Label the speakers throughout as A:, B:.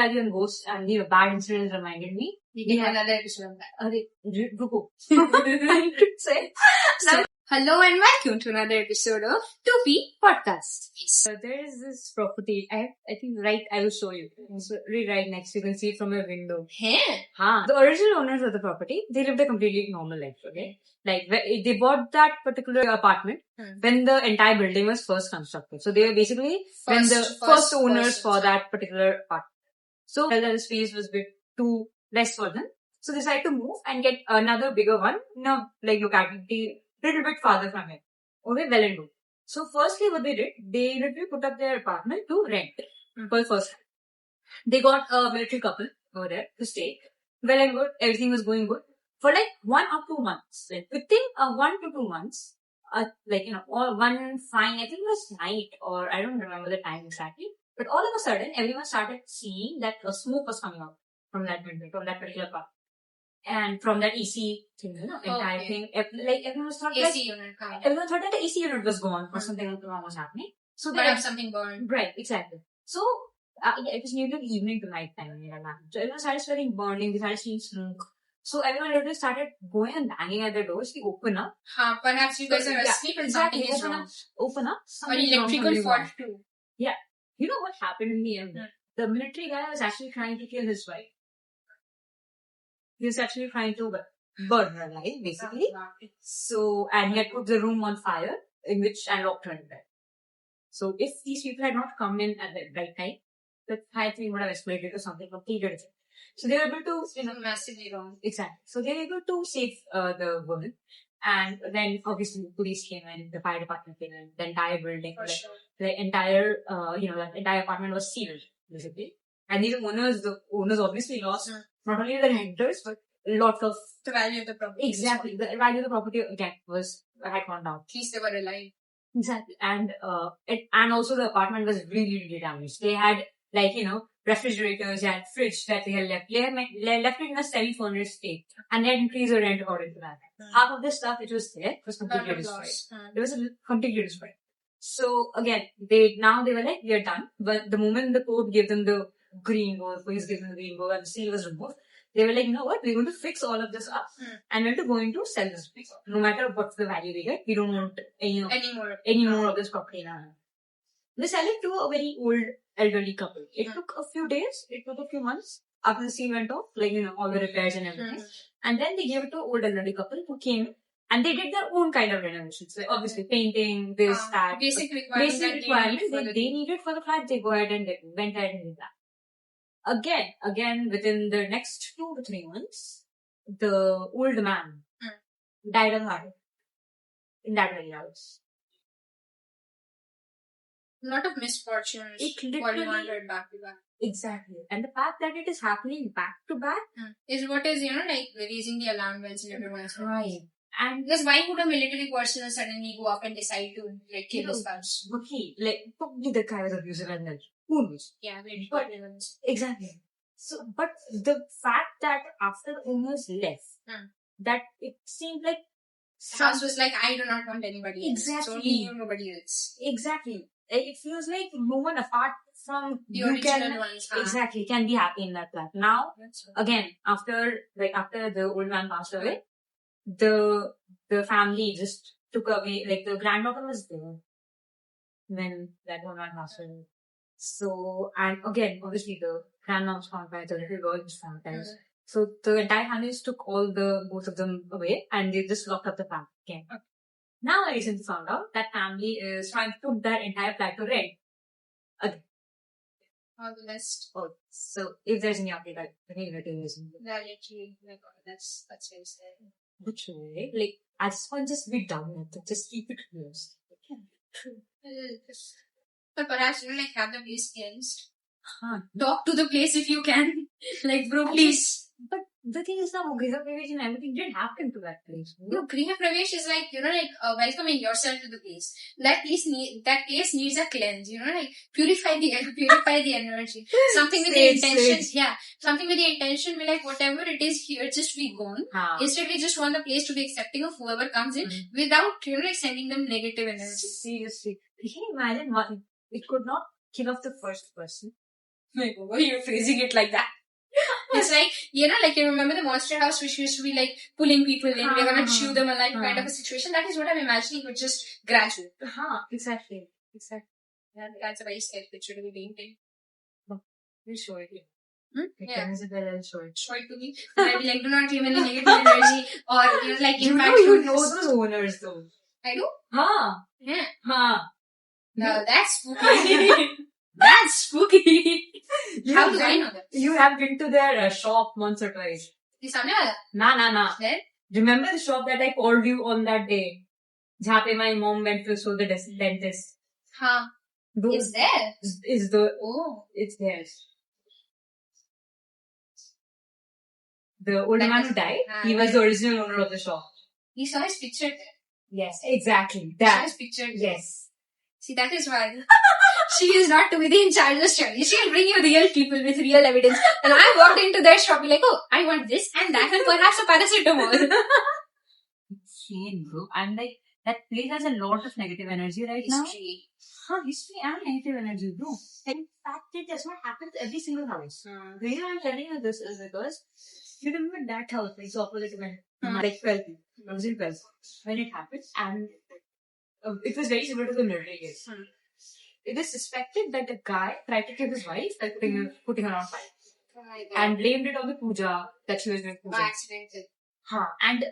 A: Tell you on ghosts and bad incidents reminded me.
B: We have another episode on that.
A: Ruko. I could say.
B: Hello and welcome to another episode of 2P Podcast.
A: So there is this property. I think I will show you. So right next, you can see it from a window.
B: Yeah.
A: The original owners of the property, they lived a completely normal life. Okay, like they bought that particular apartment when the entire building was first constructed. So they were basically first owners for that particular apartment. So the space was a bit too less for them. So they decided to move and get another bigger one in a locality little bit farther from here. Okay, well and good. So firstly what they did, they literally put up their apartment to rent for the first time. They got a military couple over there to stay. Well and good, everything was going good. For like 1 or 2 months, like within 1 to 2 months, or one fine, I think it was night or I don't remember the time exactly. But all of a sudden, everyone started seeing that smoke was coming out from that window, from that particular part. And from that AC thing, entire thing. Everyone thought
B: AC unit.
A: Everyone thought that the AC unit was gone or something wrong was happening. So
B: they have something burned.
A: Right, exactly. So, it was nearly evening to night time when that happened. So everyone started smelling burning, they started seeing smoke. So everyone literally started going and banging at the doors to open up.
B: Perhaps you guys are asleep and something is wrong.
A: Open up.
B: Or electrical fault too.
A: Yeah. You know what happened in the end? The military guy was actually trying to kill his wife. He was actually trying to burn her alive, basically. So, and he had put the room on fire, and locked her in bed. So, if these people had not come in at the right time, the entire thing would have escalated to something completely different. So, they were able to,
B: massively wrong.
A: Exactly. So, they were able to save the woman. And then, obviously, the police came in, the fire department came in, the entire building, the entire apartment was sealed, basically. And the owners obviously lost not only the renters, but a lot of
B: the value of the property.
A: Exactly. The value of the property, again, had gone down.
B: At least they were alive.
A: Exactly. And also the apartment was really, really damaged. They had, refrigerators, they had fridge that they had left. They had left it in a semi-furnished state. And they had increased the rent according to that. Half of the stuff which was there was completely destroyed. It was completely destroyed. So, again, they were like, we are done. But the moment the court gave them the green go, police gave them the green go, and the seal was removed, they were like, you know what, we're going to fix all of this up and we're going to sell this place. No matter what the value we get, we don't want any more of this property now. They sell it to a very old elderly couple. It took a few days, it took a few months after the seal went off, all the repairs and everything. And then they gave it to an old elderly couple who came and they did their own kind of renovations. Like obviously painting, this, that.
B: Basic requirements
A: they needed for the flat, they go ahead and went ahead and did that. Again, within the next 2 to 3 months, the old man died of heart in that very house.
B: A lot of misfortunes. Falling on her back to back.
A: Exactly. And the fact that it is happening back to back
B: is what is, raising the alarm bells in everyone's head.
A: Right. And
B: because why would a military person suddenly go up and decide to kill his spouse?
A: Okay, probably the guy was abusive and then who knows?
B: Yeah, maybe.
A: Exactly. So, but the fact that after the owners left, that it seemed like
B: house was like, I do not want anybody else.
A: Exactly.
B: It's only you, nobody else.
A: Exactly. It feels like no one apart from
B: the original ones.
A: Exactly, can be happy in that flat. Now, again, after the old man passed away, the family just took away, the granddaughter was there when that old man passed away. So, and again, obviously the grandma was traumatized, the little girl was traumatized. So the entire family just took both of them away and they just locked up the family again. Okay. Now I recently found out that family is trying to put that entire flat to rent again.
B: All the best.
A: Oh, so if there's any update, I think it is.
B: Actually, that's very sad.
A: Which way? I just want to just be done with it. Just keep it closed.
B: True. But perhaps have the place cleansed. Talk to the place if you can. Bro, please.
A: But the thing is now, Griha Pravesh and everything did happen to that place.
B: No, Griha Pravesh is welcoming yourself to the place. That place needs a cleanse, purify the air, purify the energy. Something with the intention, something with the intention be whatever it is here, just be gone. Instead, we just want the place to be accepting of whoever comes in without, sending them negative energy.
A: Seriously. Can you imagine it could not kill off the first person?
B: Like, oh, you're phrasing it like that. It's like, you know, like you remember the monster house which used to be like pulling people in, we're gonna chew them alive kind of a situation. That is what I'm imagining, but just gradual.
A: Exactly.
B: Yeah, that's a very scary picture to be painting.
A: You show it.
B: Yeah.
A: Show it.
B: Show it to me. Maybe like do not give any negative energy or you know, like
A: You
B: impact.
A: know, you know those owners though.
B: I do? Yeah. No, that's spooky. That's spooky. How do I know that?
A: You have been to their shop once or twice.
B: The सामने वाला?
A: Nah.
B: Then?
A: Remember the shop that I called you on that day? जहाँ पे my mom went to show the dentist.
B: It's there.
A: It's theirs. The old man who died, he was the original owner of the shop.
B: You saw his picture there.
A: Yes, exactly.
B: You saw his picture there.
A: Yes.
B: See, that is why she is not to be the in charge of study. She'll bring you real people with real evidence. And I walked into their shop like, oh, I want this and that and perhaps a paracetamol.
A: Insane, bro. I'm like, that place has a lot of negative energy right now. History and negative energy, bro. In fact, it does not happen to every single house. The reason I'm telling you this is because you remember that house, like the opposite when like 12, I was in 12 when it happened, and it was very similar to the military case. It is suspected that the guy tried to kill his wife by putting her on fire. And blamed it on the puja that she was doing.
B: By accident.
A: And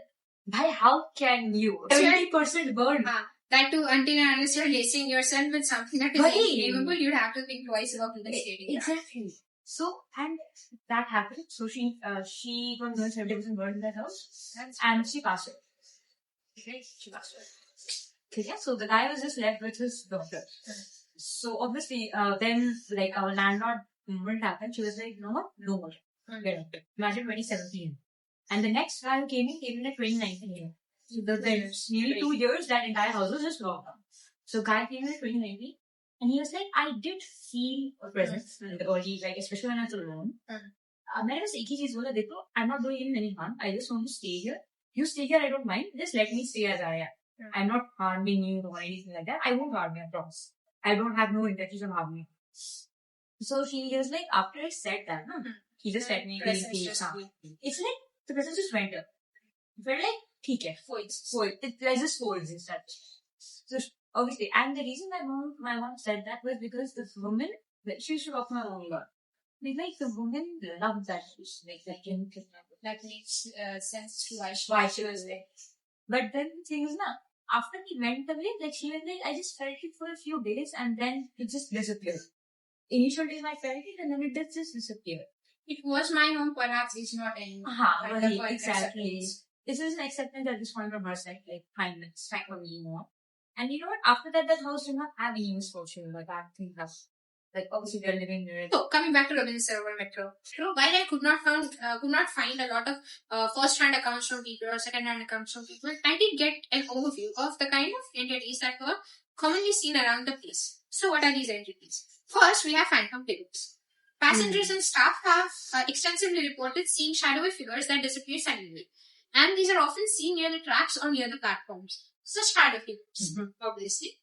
A: by how can you? 70% burn.
B: That too, unless you're lacing yourself with something that is inflammable, you'd have to think twice about stating.
A: Exactly. So, and that happened. So she got 70% burned in that house. And she passed away. Okay, she passed away. Okay, so the guy was just left with his daughter. So obviously, then like our landlord, when it happened, she was like, no more. Imagine 2017. And the next guy who came in at 2019. So there's nearly 2 years that entire house was just locked down. So guy came in at 2019 and he was like, I did feel a presence in the early, like especially when I was alone. मैंने बस एक ही चीज बोला, देखो, I'm not doing any harm. I just want to stay here. You stay here, I don't mind. Just let me stay as I am. I'm not harming you or anything like that. I won't harm you, I promise. I don't have no intention of harming you. So he was like, after I said that, he just let me be. It's like the presence just went up. Felt like, ठीक है, let's just coexist. So obviously, and the reason my mom said that was because the woman, she used to talk to my mom a lot. Like the woman loved that, like that makes sense to why she was there. But then the thing is now, after he went away, like she was like, I just felt it for a few days and then it just disappeared. Initial days I felt it and then it just disappeared.
B: It was my home, perhaps it's not anymore.
A: Exactly. This is an acceptance at this point from her side, like fine, it's fine for me, you know. And you know what? After that house did not have any misfortune, like I think that's like obviously they're living near it.
B: So coming back to Robinson Server Metro, while I could not find a lot of first-hand accounts from people or second-hand accounts from people, I did get an overview of the kind of entities that were commonly seen around the place. So what are these entities? First, we have phantom figures. Passengers and staff have extensively reported seeing shadowy figures that disappear suddenly. And these are often seen near the tracks or near the platforms. So shadow figures, obviously.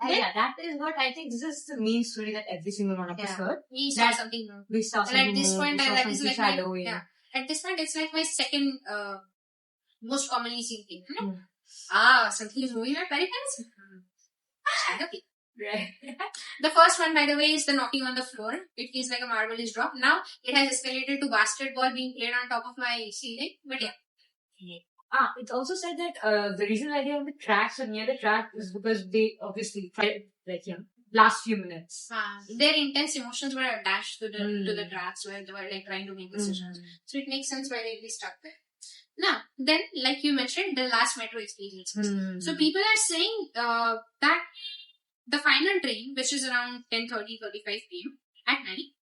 A: That is what I think. This is the main story that every single one of us heard.
B: We saw something new.
A: We saw something new.
B: At this point, that is like
A: shadowy.
B: At this point, it's like my second most commonly seen thing. Something is moving. Very fancy. Shadow figure.
A: Right.
B: The first one, by the way, is the knocking on the floor. It feels like a marble is dropped. Now it has escalated to basketball being played on top of my ceiling. But yeah.
A: It's also said that the reason why they're on the tracks or near the track is because they obviously tried, like, last few minutes.
B: Their intense emotions were attached to the tracks where they were like trying to make decisions. So it makes sense why they'd be stuck there. Now, then, like you mentioned, the last metro experiences. So people are saying that the final train, which is around 10:35 p.m. at night,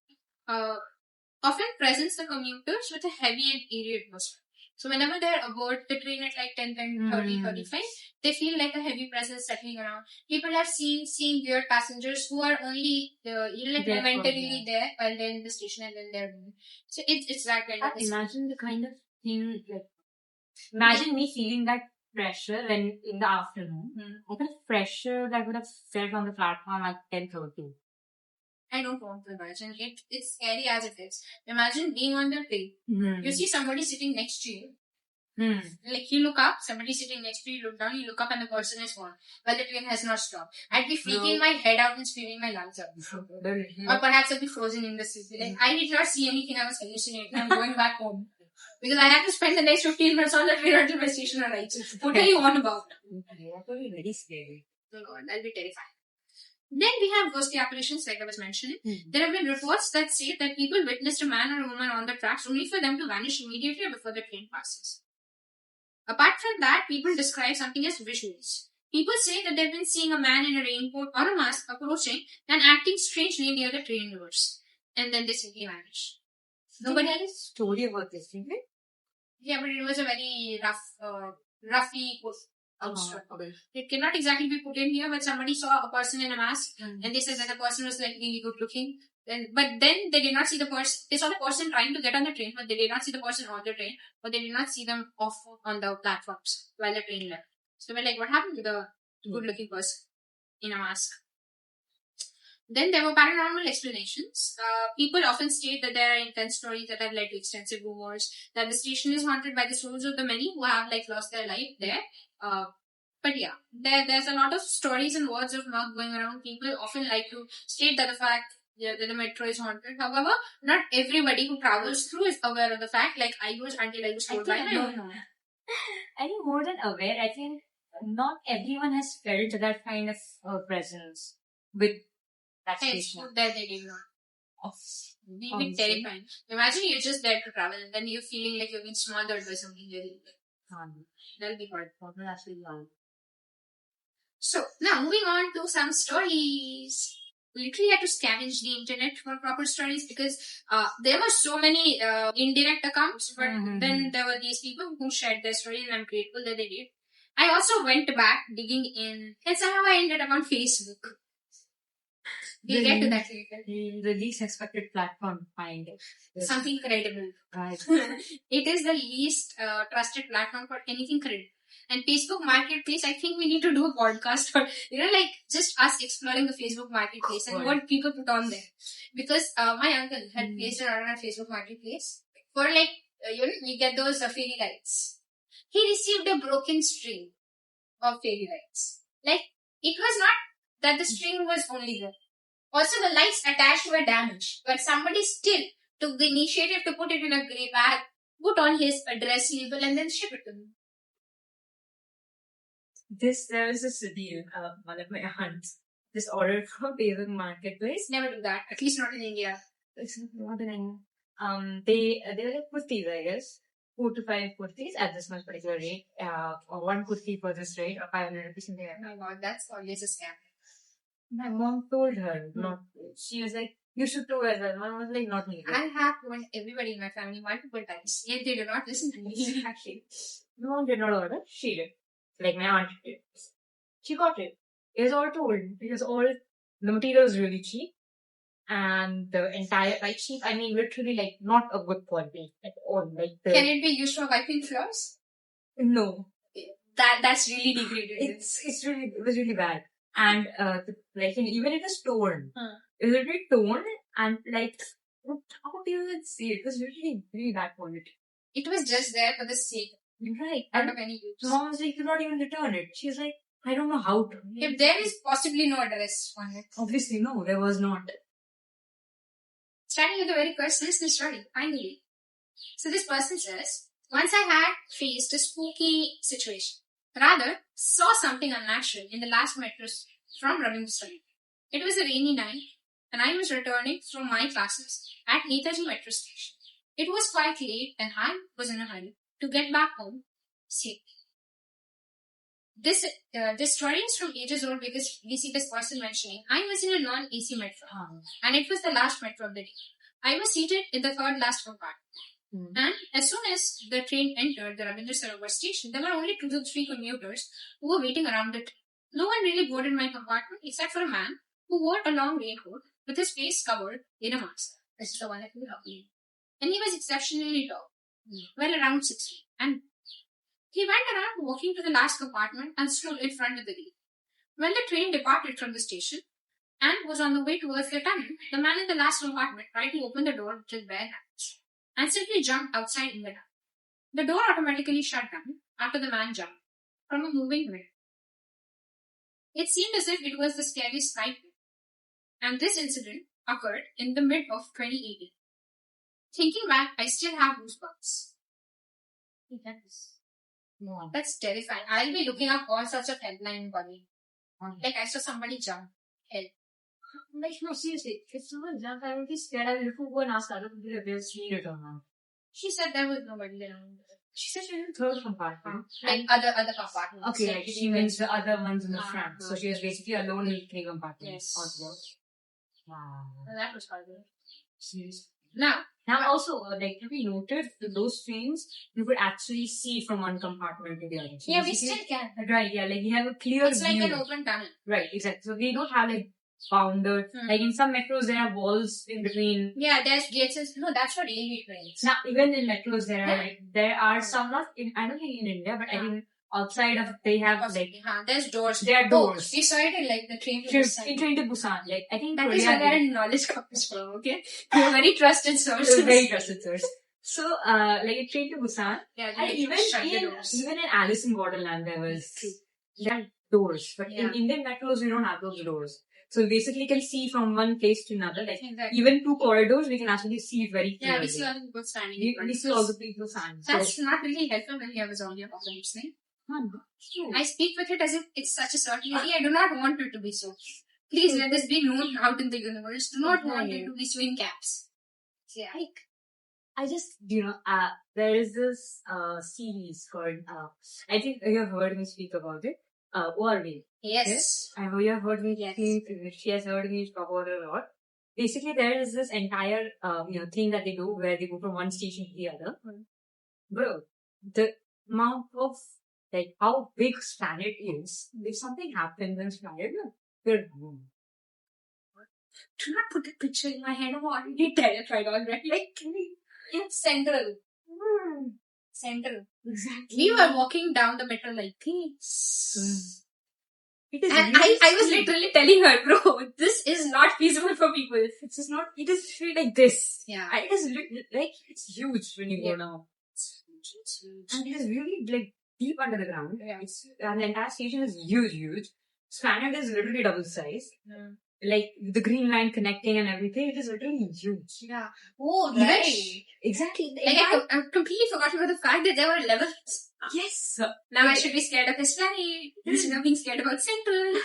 B: often presents the commuters with a heavy and eerie atmosphere. So whenever they're aboard the train at like 10:35, they feel like a heavy presence settling around. People have seen weird passengers who are only momentarily there while they're in the station and then they're moving. So it's that kind of.
A: Imagine the kind of thing, like, imagine me feeling that pressure when in the afternoon. What kind of pressure that would have felt on the platform at 10:30?
B: I don't want to imagine it. It's scary as it is. Imagine being on the train. You see somebody sitting next to you. Like you look up, somebody sitting next to you, look down, you look up and the person is gone. But the train has not stopped. I'd be freaking my head out and screaming my lungs out. Or perhaps I'd be frozen in the city. Like I did not see anything, I was hallucinating. I'm going back home. Because I have to spend the next 15 minutes on the train until my station arrives. What are you on about?
A: That would be very scary.
B: Oh God, that'll be terrifying. Then we have ghostly apparitions, like I was mentioning. There have been reports that say that people witnessed a man or a woman on the tracks only for them to vanish immediately before the train passes. Apart from that, people describe something as visuals. People say that they've been seeing a man in a raincoat or a mask approaching and acting strangely near the train doors. And then they simply vanish.
A: Nobody had a story about this, didn't it?
B: Yeah, but it was a very roughly
A: Okay.
B: It cannot exactly be put in here, but somebody saw a person in a mask and they said that the person was like really good looking. But then they did not see the person. They saw the person trying to get on the train, but they did not see the person on the train, but they did not see them off on the platforms while the train left. So we're like, what happened to the good looking person in a mask? Then there were paranormal explanations. People often state that there are intense stories that have led to extensive rumors, that the station is haunted by the souls of the many who have like lost their life there. But yeah, there's a lot of stories and words of mouth going around. People often like to state that the fact that the metro is haunted. However, not everybody who travels through is aware of the fact. Like I was until I was told by my own.
A: I think more than aware, I think not everyone has felt that kind of presence with that station.
B: That they did not. Be a bit terrifying. Imagine you're just there to travel and then you're feeling like you're being smothered by something really big. That'll be hard. So, now moving on to some stories. We literally had to scavenge the internet for proper stories because there were so many indirect accounts, but then there were these people who shared their stories and I'm grateful that they did. I also went back digging in and somehow I ended up on Facebook. We'll get to that later.
A: The least expected platform to find
B: something credible.
A: Right.
B: It is the least trusted platform for anything credible. And Facebook Marketplace, I think we need to do a podcast for, like just us exploring the Facebook Marketplace and what people put on there. Because my uncle had placed it on our Facebook Marketplace for like, you get those fairy lights. He received a broken string of fairy lights. Like, it was not that the string was only there. Also, the lights attached were damaged, but somebody still took the initiative to put it in a grey bag, put on his address label, and then ship it to me.
A: There was this deal, one of my aunts just ordered from Facebook Marketplace.
B: Never do that, at least not in India.
A: It's not in India. They were like kurtis, I guess. 4 to 5 kurtis at this much particular rate. Or 1 kurti for this rate, or 500 rupees, something like that.
B: Oh my God, that's always a scam.
A: My mom told her not. She was like, you should do as well. Mom was like, not me.
B: I have warned everybody in my family multiple times, yet they do not listen to me.
A: Actually, my mom did not order. She did. Like my aunt did. She got it. It was all told. The material was really cheap. And the entire, like cheap, I mean literally like not a good quality at all. Like
B: Can it be used for wiping floors?
A: No.
B: That's really degraded.
A: It was really bad. And like even it was torn. It was really torn and like how do you even see it? It was really, really bad quality.
B: It was just there for the sake.
A: Right.
B: Out of any use.
A: Mom was like, you not even return it. She's like, I don't know how to.
B: If there is possibly no address on it.
A: Obviously, no, there was not.
B: Starting with the very first listener story, finally. So this person says, once I had faced a spooky situation. Rather, saw something unnatural in the last metro from Ravindra. It was a rainy night, and I was returning from my classes at Netaji metro station. It was quite late, and I was in a hurry to get back home safely. This story is from ages old because we see this person mentioning, I was in a non-AC metro, and it was the last metro of the day. I was seated in the third last compartment. And as soon as the train entered the Ravindra Sarovar station, there were only 2 to 3 commuters who were waiting around it. No one really boarded my compartment except for a man who wore a long raincoat with his face covered in a mask. This is the one that we have. And he was exceptionally tall, well around 6 feet. And he went around walking to the last compartment and stood in front of the gate. When the train departed from the station, and was on the way towards the tunnel, the man in the last compartment tried to open the door with his bare hands and simply jumped outside in the tunnel. The door automatically shut down after the man jumped from a moving window. It seemed as if it was the scariest nightmare, and this incident occurred in the mid of 2018. Thinking back, I still have goosebumps. That's terrifying. I'll be looking up all sorts of headline buddy. Like I saw somebody jump. Hell.
A: Like, no, seriously, if someone jumped, I would be scared. I would go and ask other people if they've seen it or not.
B: She said there was nobody there.
A: She said she was in the third compartment.
B: Like other compartments.
A: Okay, like she means the other ones in the front. So she was basically alone in 3 compartments.
B: Yes.
A: Wow.
B: Well, that was horrible.
A: Seriously.
B: Now
A: Also, like, have you noted those trains, you could actually see from one compartment to the other. So
B: yeah, we
A: basically-
B: still can.
A: Right, yeah, like you have a clear
B: It's like
A: view.
B: an open tunnel.
A: Right, exactly. So they don't have like bounded, like in some metros there are walls in between.
B: Yeah, there's gates. No, that's for railway trains.
A: Now, even in metros there are some, not in, I don't think in India, but I think outside of, they have like,
B: Possibly, there's doors.
A: there are doors.
B: We saw it in like the train to
A: In Train to Busan, like I think
B: That is
A: Korea
B: where
A: did.
B: our knowledge comes from, okay? You're a very trusted source.
A: It was very trusted source. So, like in Train to Busan,
B: Yeah,
A: and even in Alice in Borderland there are doors, but in Indian metros we don't have those doors. So we basically can see from one place to another, like
B: Exactly.
A: even 2 corridors we can actually see it very clearly.
B: Yeah, we see all the people standing.
A: We see all the people standing.
B: That's not really helpful when you have a zombie apocalypse thing. I speak with it as if it's such a certainty. I do not want it to be so. Please let this be known out in the universe. Do not want it to be swing caps. Yeah.
A: I just, there is this series called, I think you have heard me speak about it, Orville.
B: Yes.
A: I know you have heard me
B: Yes.
A: speak, she has heard me talk about it a lot. Basically, there is this entire, thing that they do where they go from one station to the other. Bro, the amount of, like, how big planet is, if something happens in planet, we're home.
B: Do not put that picture in my head. I'm already terrified already. Like, it's central. Central.
A: Exactly.
B: We were walking down the metro like this.
A: It is
B: And
A: really
B: I was literally telling her, bro, this is not feasible for people.
A: It's just not, it is really like this.
B: Yeah.
A: It is like, it's huge when you go now. And it is really like deep under the ground.
B: Yeah.
A: And the entire station is huge. Planet is literally double size. Like the green line connecting and everything, it is literally huge.
B: Yeah. Oh,
A: Even-
B: right.
A: Exactly.
B: Like, I completely forgot about the fact that there were levels.
A: Yes.
B: Now I should be scared of this planet instead of being scared about Central.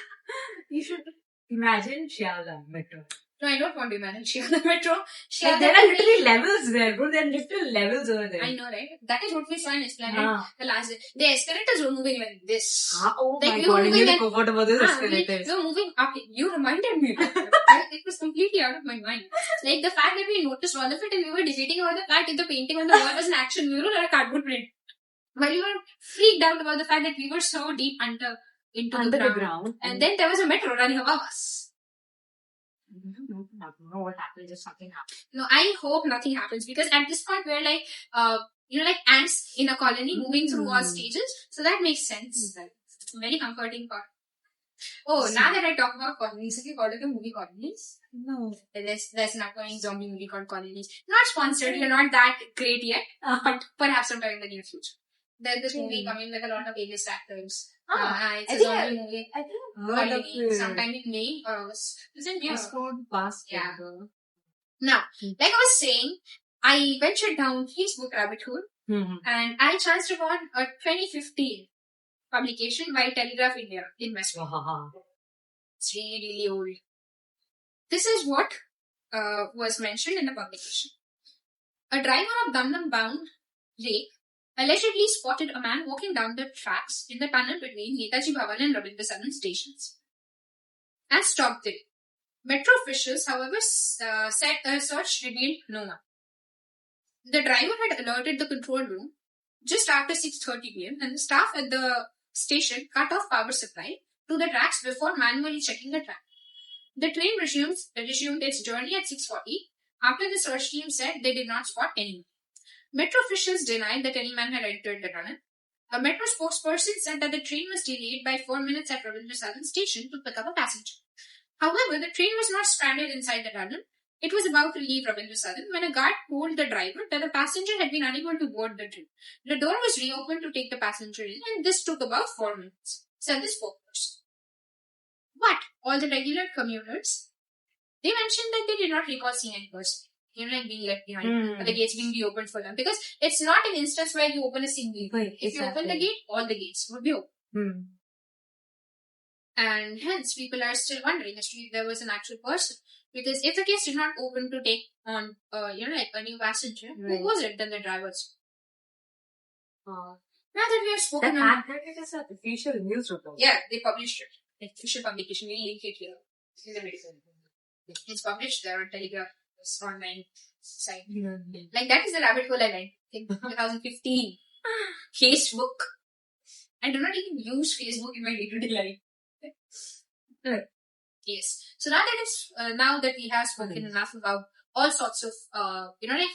A: You should imagine Shiala Metro.
B: No, I don't want to imagine Shiala Metro.
A: Like, there are literally levels there, bro. There are literal levels over there.
B: I know, right? That is what we saw in Esplanade
A: Ah.
B: the last day. The escalators were moving like this.
A: Oh
B: Like,
A: my
B: we
A: god,
B: were
A: I
B: moving
A: nearly
B: like-
A: forgot about this
B: We
A: escalators.
B: were moving up. You reminded me. It was completely out of my mind. Like the fact that we noticed all of it and we were debating about the fact that the painting on the wall was an action mural or a cardboard print. While we were freaked out about the fact that we were so deep into
A: Under
B: the
A: the
B: ground.
A: ground.
B: And then there was a metro running above us.
A: I don't know what happened, just something happened.
B: No, I hope nothing happens because at this point we're like, like ants in a colony moving through all stages. So that makes sense. Very comforting part. Oh, now that I talk about colonies, have you heard of the movie Colonies?
A: No.
B: There's an upcoming zombie movie called Colonies. Not sponsored, we're not that great yet, but perhaps sometime in the near future. There's this movie coming with a lot of A-list actors. It's a zombie movie.
A: I think I've heard of it.
B: Sometime in May or was it May?
A: Passport past.
B: Yeah. Now, like I was saying, I ventured down Facebook rabbit hole
A: Mm-hmm.
B: and I chanced upon a 2015 publication by Telegraph India Investment. It's really old. This is what was mentioned in the publication. A driver of Gangnam bound Lake allegedly spotted a man walking down the tracks in the tunnel between Netaji Bhavan and Rabindra Sadan stations and stopped it. Metro officials, however, said a search revealed no one. The driver had alerted the control room just after 6:30 p.m. and the staff at the station cut off power supply to the tracks before manually checking the track. The train resumed its journey at 6:40 after the search team said they did not spot anyone. Metro officials denied that any man had entered the tunnel. A Metro spokesperson said that the train was delayed by 4 minutes at Rabindra Sadan station to pick up a passenger. However, the train was not stranded inside the tunnel. It was about to leave Rabindra Sadan when a guard told the driver that the passenger had been unable to board the train. The door was reopened to take the passenger in, and this took about 4 minutes, said the spokesperson. But all the regular commuters, they mentioned that they did not recall seeing any person, like being left behind, or the gates being reopened for them. Because it's not an instance where you open a single gate. If you open the gate, all the gates would be open. And hence, people are still wondering if there was an actual person. Because if the gates did not open to take on, a new passenger, who was it? Then the drivers. Now that we have spoken on...
A: It is an official news report.
B: Yeah, they published it. Like, official publication. We'll link it here. It's published there on Telegraph. It's online site. Like, that is the rabbit hole I went in 2015. Facebook. I do not even use Facebook in my day-to-day life. Yes. So now that we have spoken enough about all sorts of,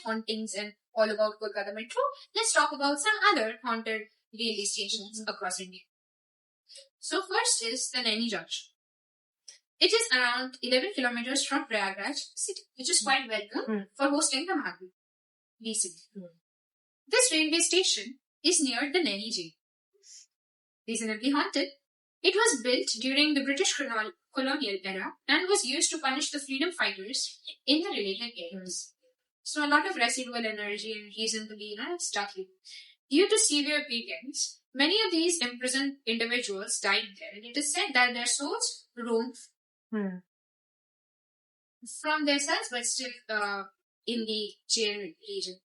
B: hauntings and all about Kolkata Metro, let's talk about some other haunted railway stations across India. So first is the Naini Junction. It is around 11 kilometers from Prayagraj city, which is quite well known for hosting the Maghu, basically. This railway station is near the Naini Jail. Reasonably haunted, it was built during the British colonial era and was used to punish the freedom fighters in the related areas. So a lot of residual energy and reasonably stuck here. Due to severe beatings, many of these imprisoned individuals died there, and it is said that their souls roamed from their cells but still in the jail region.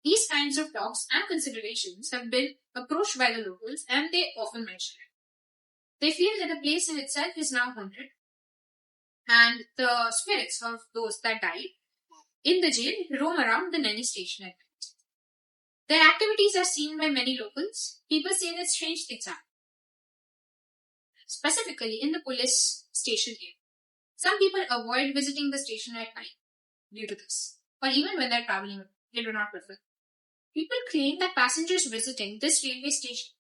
B: These kinds of talks and considerations have been approached by the locals, and they often mention it. They feel that the place in itself is now haunted, and the spirits of those that died in the jail roam around the Naini station at night. Their activities are seen by many locals. People say that strange things happen. Specifically in the police station area. Some people avoid visiting the station at night due to this, or even when they're traveling, they do not prefer. People claim that passengers visiting this railway station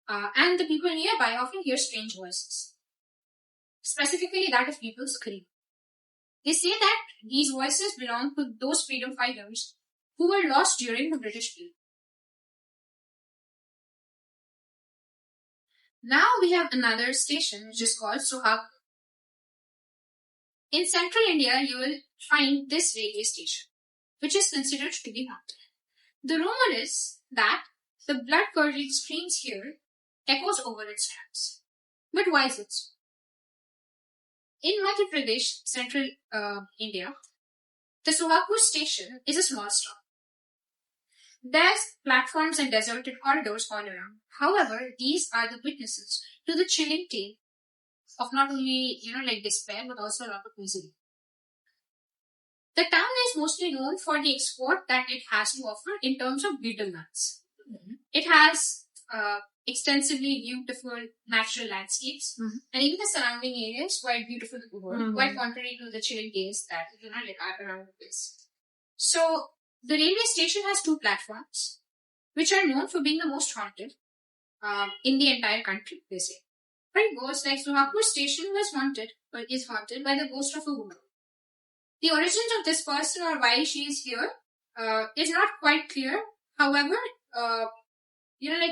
B: and the people nearby often hear strange voices, specifically that of people screaming. They say that these voices belong to those freedom fighters who were lost during the British period. Now we have another station which is called Sohagpur. In central India, you will find this railway station, which is considered to be haunted. The rumor is that the blood-curdling screams here echoes over its tracks. But why is it so? In Madhya Pradesh, central India, the Sohagpur station is a small stop. There's platforms and deserted corridors all around. However, these are the witnesses to the chilling tale of not only, despair, but also a lot of misery. The town is mostly known for the export that it has to offer in terms of betel nuts. It has extensively beautiful natural landscapes, and even the surrounding areas quite beautiful, quite contrary to the chilling days that are around this. So the railway station has 2 platforms, which are known for being the most haunted in the entire country. They say, but it goes like Sohagpur station is haunted by the ghost of a woman. The origins of this person or why she is here is not quite clear. However,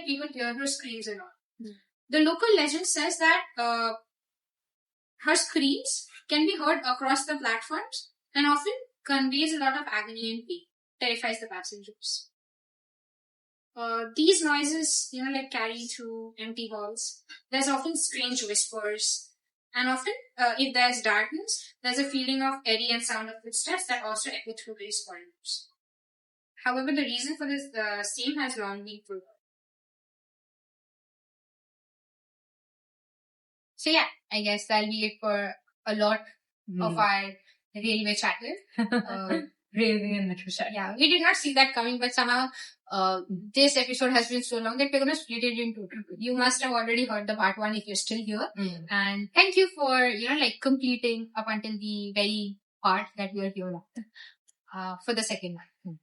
B: people hear her screams and all. The local legend says that her screams can be heard across the platforms and often conveys a lot of agony and pain, terrifies the passengers. These noises, carry through empty halls. There's often strange whispers. And often, if there's darkness, there's a feeling of eddy and sound of footsteps that also echo through these corridors. However, the reason for this same has long been proven. So yeah, I guess that'll be it for a lot of our railway chatter.
A: Railway and metro chatter.
B: Yeah, we did not see that coming, but somehow this episode has been so long that we're going to split it into 2. You must have already heard the part 1 if you're still here. And thank you for, completing up until the very part that we are here for the second one.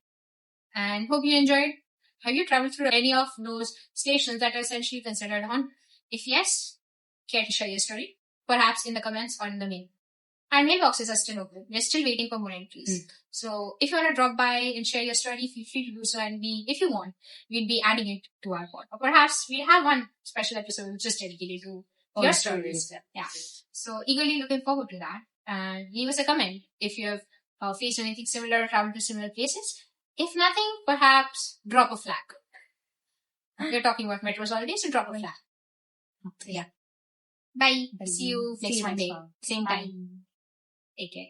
B: And hope you enjoyed. Have you traveled through any of those stations that are essentially considered haunted? If yes, care to share your story? Perhaps in the comments or in the mail. Our mailboxes are still open. We're still waiting for more entries. So if you want to drop by and share your story, feel free to do so. And if you want, we'd be adding it to our pod. Or perhaps we'll have one special episode just dedicated to your stories. Yeah. So eagerly looking forward to that. And leave us a comment if you have faced anything similar, traveled to similar places. If nothing, perhaps drop a flag. We're talking about metros all day, so drop a flag. Yeah. Bye. See you next Monday. Same time. Take care.